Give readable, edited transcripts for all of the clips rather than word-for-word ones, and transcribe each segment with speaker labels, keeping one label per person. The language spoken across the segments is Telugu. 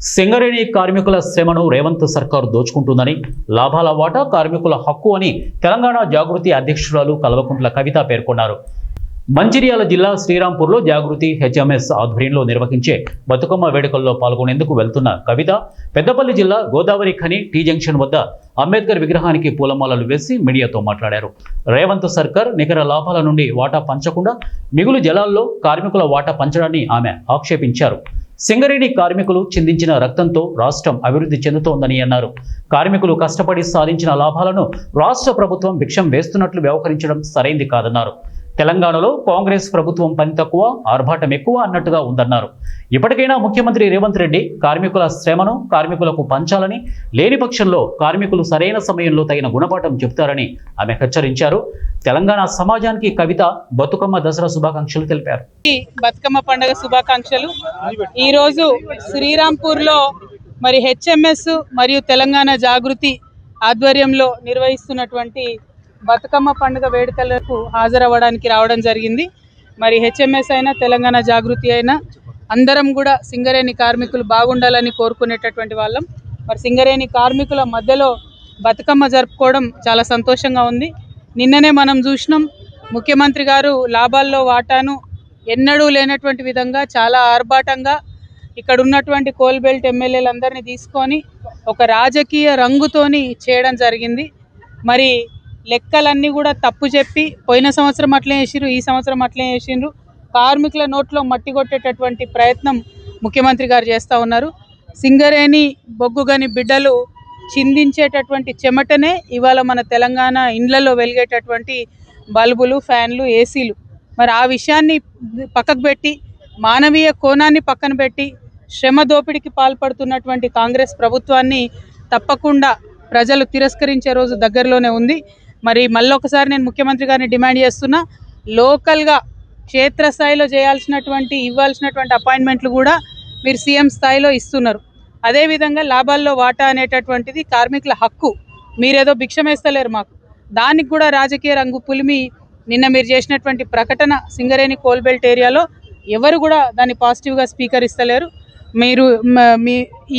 Speaker 1: సింగరేణి కార్మికుల శ్రమను రేవంత్ సర్కారు దోచుకుంటుందని, లాభాల వాటా కార్మికుల హక్కు అని తెలంగాణ జాగృతి అధ్యక్షురాలు కల్వకుంట్ల కవిత పేర్కొన్నారు. మంచిర్యాల జిల్లా శ్రీరాంపూర్లో జాగృతి హెచ్ఎంఎస్ ఆధ్వర్యంలో నిర్వహించే బతుకమ్మ వేడుకల్లో పాల్గొనేందుకు వెళ్తున్న కవిత పెద్దపల్లి జిల్లా గోదావరి ఖని టీ జంక్షన్ వద్ద అంబేద్కర్ విగ్రహానికి పూలమాలలు వేసి మీడియాతో మాట్లాడారు. రేవంత్ సర్కార్ నికర లాభాల నుండి వాటా పంచకుండా మిగులు జలాల్లో కార్మికుల వాటా పంచడాన్ని ఆమె ఆక్షేపించారు. సింగరేణి కార్మికులు చిందించిన రక్తంతో రాష్ట్రం అభివృద్ధి చెందుతోందని అన్నారు. కార్మికులు కష్టపడి సాధించిన లాభాలను రాష్ట్ర ప్రభుత్వం భిక్షం వేస్తున్నట్లు వ్యవహరించడం సరైంది కాదన్నారు. తెలంగాణలో కాంగ్రెస్ ప్రభుత్వం పని తక్కువ, ఆర్భాటం ఎక్కువ అన్నట్టుగా ఉందన్నారు. ఇప్పటికైనా ముఖ్యమంత్రి రేవంత్ రెడ్డి కార్మికుల శ్రమను కార్మికులకు పంచాలని, లేని పక్షంలో కార్మికులు సరైన సమయంలో తగిన గుణపాఠం చెబుతారని ఆమె హెచ్చరించారు. తెలంగాణ సమాజానికి కవిత బతుకమ్మ దసరా శుభాకాంక్షలు తెలిపారు.
Speaker 2: బతుకమ్మ పండుగ శుభాకాంక్షలు. ఈరోజు శ్రీరాంపూర్లో మరి హెచ్ఎంఎస్ మరియు తెలంగాణ జాగృతి ఆధ్వర్యంలో నిర్వహిస్తున్నటువంటి బతుకమ్మ పండుగ వేడుకలకు హాజరవ్వడానికి రావడం జరిగింది. మరి హెచ్ఎంఎస్ అయినా తెలంగాణ జాగృతి అయినా అందరం కూడా సింగరేణి కార్మికులు బాగుండాలని కోరుకునేటటువంటి వాళ్ళం. మరి సింగరేణి కార్మికుల మధ్యలో బతుకమ్మ జరుపుకోవడం చాలా సంతోషంగా ఉంది. నిన్ననే మనం చూసినాం, ముఖ్యమంత్రి గారు లాభాల్లో వాటాను ఎన్నడూ లేనటువంటి విధంగా చాలా ఆర్భాటంగా ఇక్కడ ఉన్నటువంటి కోల్బెల్ట్ ఎమ్మెల్యేలందరినీ తీసుకొని ఒక రాజకీయ రంగుతోని చేయడం జరిగింది. మరి లెక్కలన్నీ కూడా తప్పు చెప్పి పోయిన సంవత్సరం అట్లే చేసిర్రు, ఈ సంవత్సరం అట్లే చేసిండ్రు. కార్మికుల నోట్లో మట్టి కొట్టేటటువంటి ప్రయత్నం ముఖ్యమంత్రి గారు చేస్తూ ఉన్నారు. సింగరేణి బొగ్గుగని బిడ్డలు చిందించేటటువంటి చెమటనే ఇవాళ మన తెలంగాణ ఇండ్లలో వెలిగేటటువంటి బల్బులు, ఫ్యాన్లు, ఏసీలు. మరి ఆ విషయాన్ని పక్కకు పెట్టి, మానవీయ కోణాన్ని పక్కన పెట్టి శ్రమ దోపిడీకి పాల్పడుతున్నటువంటి కాంగ్రెస్ ప్రభుత్వాన్ని తప్పకుండా ప్రజలు తిరస్కరించే రోజు దగ్గరలోనే ఉంది. మరి మళ్ళొకసారి నేను ముఖ్యమంత్రి గారిని డిమాండ్ చేస్తున్నా, లోకల్గా క్షేత్రస్థాయిలో చేయాల్సినటువంటి ఇవ్వాల్సినటువంటి అపాయింట్మెంట్లు కూడా మీరు సీఎం స్థాయిలో ఇస్తున్నారు. అదేవిధంగా లాభాల్లో వాటా అనేటటువంటిది కార్మికుల హక్కు. మీరేదో భిక్షం వేస్తలేరు మాకు, దానికి కూడా రాజకీయ రంగు పులిమి నిన్న మీరు చేసినటువంటి ప్రకటన సింగరేణి కోల్బెల్ట్ ఏరియాలో ఎవరు కూడా దాన్ని పాజిటివ్గా స్వీకరిస్తలేరు. మీరు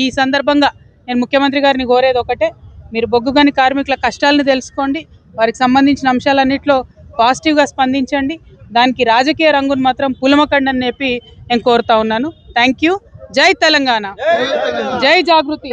Speaker 2: ఈ సందర్భంగా నేను ముఖ్యమంత్రి గారిని కోరేది ఒకటే, మీరు బొగ్గుగని కార్మికుల కష్టాలను తెలుసుకోండి, వారికి సంబంధించిన అంశాలన్నింటిలో పాజిటివ్గా స్పందించండి. దానికి రాజకీయ రంగును మాత్రం పులమకండి అని చెప్పి నేను కోరుతా ఉన్నాను. Thank you. జై తెలంగాణ, జై జాగృతి.